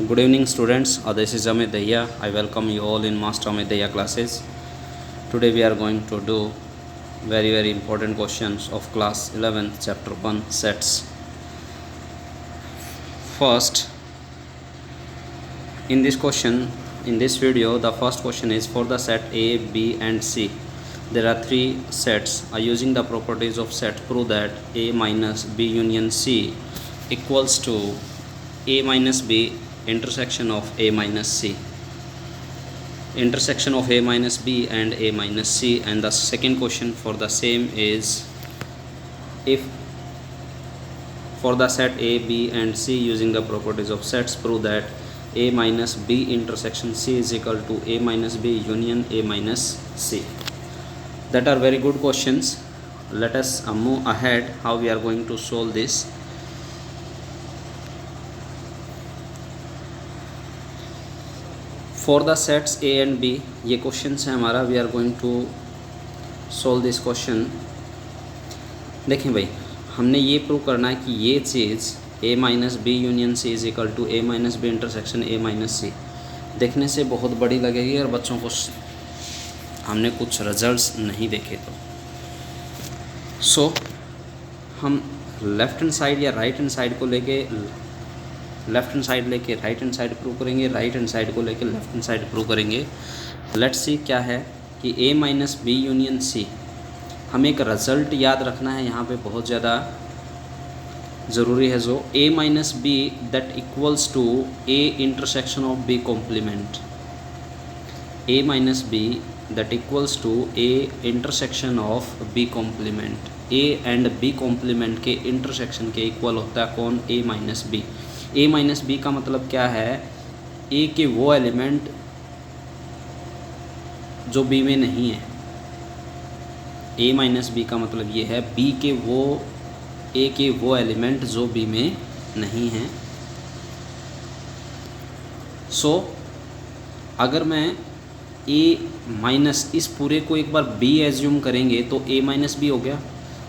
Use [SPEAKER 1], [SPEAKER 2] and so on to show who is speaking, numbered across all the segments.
[SPEAKER 1] Good evening, students. This is Amit Dahiya. I welcome you all in Master Amit Dahiya classes. Today we are going to do very important questions of class 11, chapter 1, sets. First, in this video, the first question is for the set A, B and C. There are three sets. Using the properties of set, prove that A minus B union C equals to A minus B intersection of A minus C, intersection of A minus B and A minus C. And the second question for the same is, if for the set A, B and C, using the properties of sets, prove that A minus B intersection C is equal to A minus B union A minus C. That are very good questions. Let us move ahead how we are going to solve this. For the sets A and B, ये question है हमारा. We are going to solve this question. देखें भाई, हमने ये prove करना है कि ये चीज़ A minus B union C is equal to A minus B intersection A minus C. देखने से बहुत बड़ी लगेगी और बच्चों को हमने कुछ रिजल्ट्स नहीं देखे तो हम लेफ़्ट हैंड साइड या राइट हैंड साइड को लेके लेफ़्ट हैंड साइड लेके राइट हैंड साइड प्रूव करेंगे, राइट हैंड साइड को लेके लेफ़्ट हैंड साइड प्रूव करेंगे. लेट्स सी क्या है कि A minus B union C. हमें एक रिज़ल्ट याद रखना है यहाँ पे, बहुत ज़्यादा ज़रूरी है, जो A minus B that equals to A intersection of B complement. A minus B that equals to A intersection of B complement. A and B complement के इंटरसेक्शन के इक्वल होता है कौन? A minus B. A minus B का मतलब क्या है? A के वो एलिमेंट जो B में नहीं है. A माइनस बी का मतलब ये है B के वो A के वो एलिमेंट जो B में नहीं है. अगर मैं A माइनस इस पूरे को एक बार B एज्यूम करेंगे तो A माइनस बी हो गया,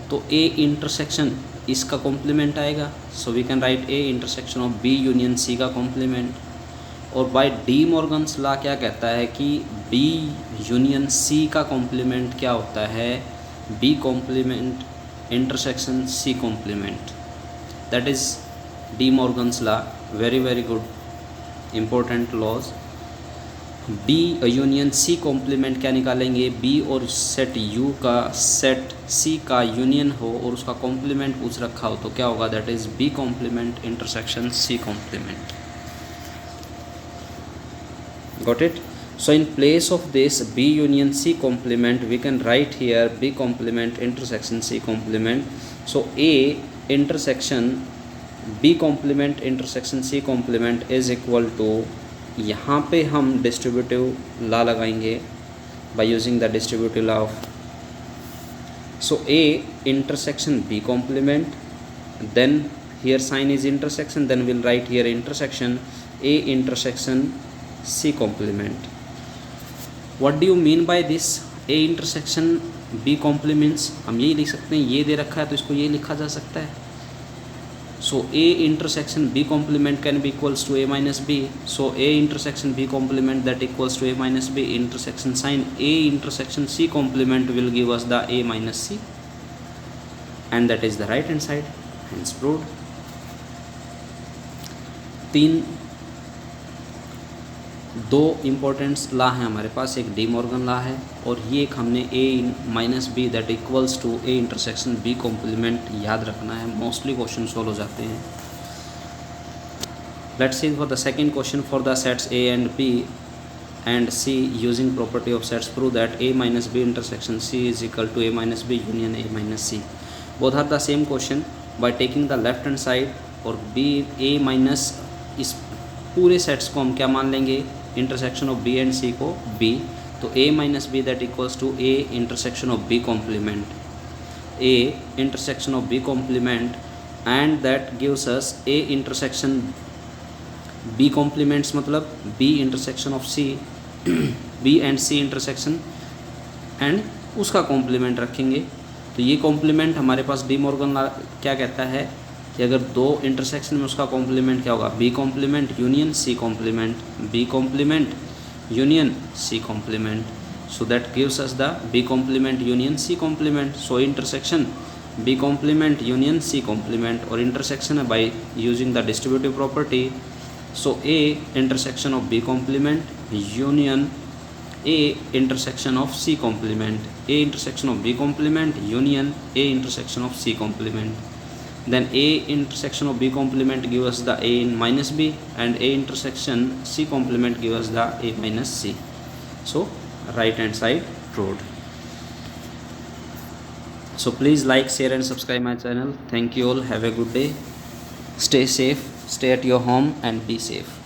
[SPEAKER 1] तो A इंटरसेक्शन इसका कॉम्प्लीमेंट आएगा. So we can write A intersection of B union C का कॉम्प्लीमेंट. और बाय डी मॉर्गन्स लॉ क्या कहता है कि B यूनियन C का कॉम्प्लीमेंट क्या होता है? B complement intersection C complement. That is De Morgan's law. Very good important laws. B union C complement क्या निकालेंगे? B और सेट U का सेट C का यूनियन हो और उसका कॉम्प्लीमेंट पूछ रखा हो तो क्या होगा? That is B complement intersection C complement. Got it? So in place of this B union C complement we can write here B complement intersection C complement. So A intersection B complement intersection C complement is equal to, यहाँ पे हम distributive law लगाएंगे by using the distributive law of. So A intersection B complement, then here sign is intersection, then will write here intersection A intersection C complement. What do you mean by this A intersection B complements? हम यही लिख सकते हैं, ये दे रखा है तो इसको ये लिखा जा सकता है. So A intersection B complement can be equals to A minus B. So A intersection B complement that equals to A minus B intersection sin A intersection C complement will give us the A minus C, and that is the right hand side. Hence proved. दो importance law हैं हमारे पास. एक De Morgan law है और ये एक हमने A minus B that equals to A intersection B complement याद रखना है. मोस्टली क्वेश्चन सॉल्व हो जाते हैं. Let's see for the second question. For the sets A and B and C using property of sets prove that A minus B intersection C is equal to A minus B union A minus C. Both are the same question. By taking the left hand side और B A minus, इस पूरे sets को हम क्या मान लेंगे? Intersection of B and C को B. तो A minus B that equals to A intersection of B complement. A intersection of B complement and that gives us A intersection B complements मतलब B intersection of C, B and C intersection and उसका complement रखेंगे. तो ये complement हमारे पास De Morgan क्या कहता है कि अगर दो इंटरसेक्शन में उसका कॉम्प्लीमेंट क्या होगा, B complement union C complement, B complement union C complement. So that gives us the B complement union C complement. So intersection B complement union C complement or intersection by using the distributive property. So A intersection of B complement union A intersection of C complement, A intersection of B complement union A intersection of C complement. Then A intersection of B complement gives us the A in minus B, and A intersection C complement gives us the A minus C. So right hand side proved. So please like, share and subscribe my channel. Thank you all. Have a good day. Stay safe, stay at your home and be safe.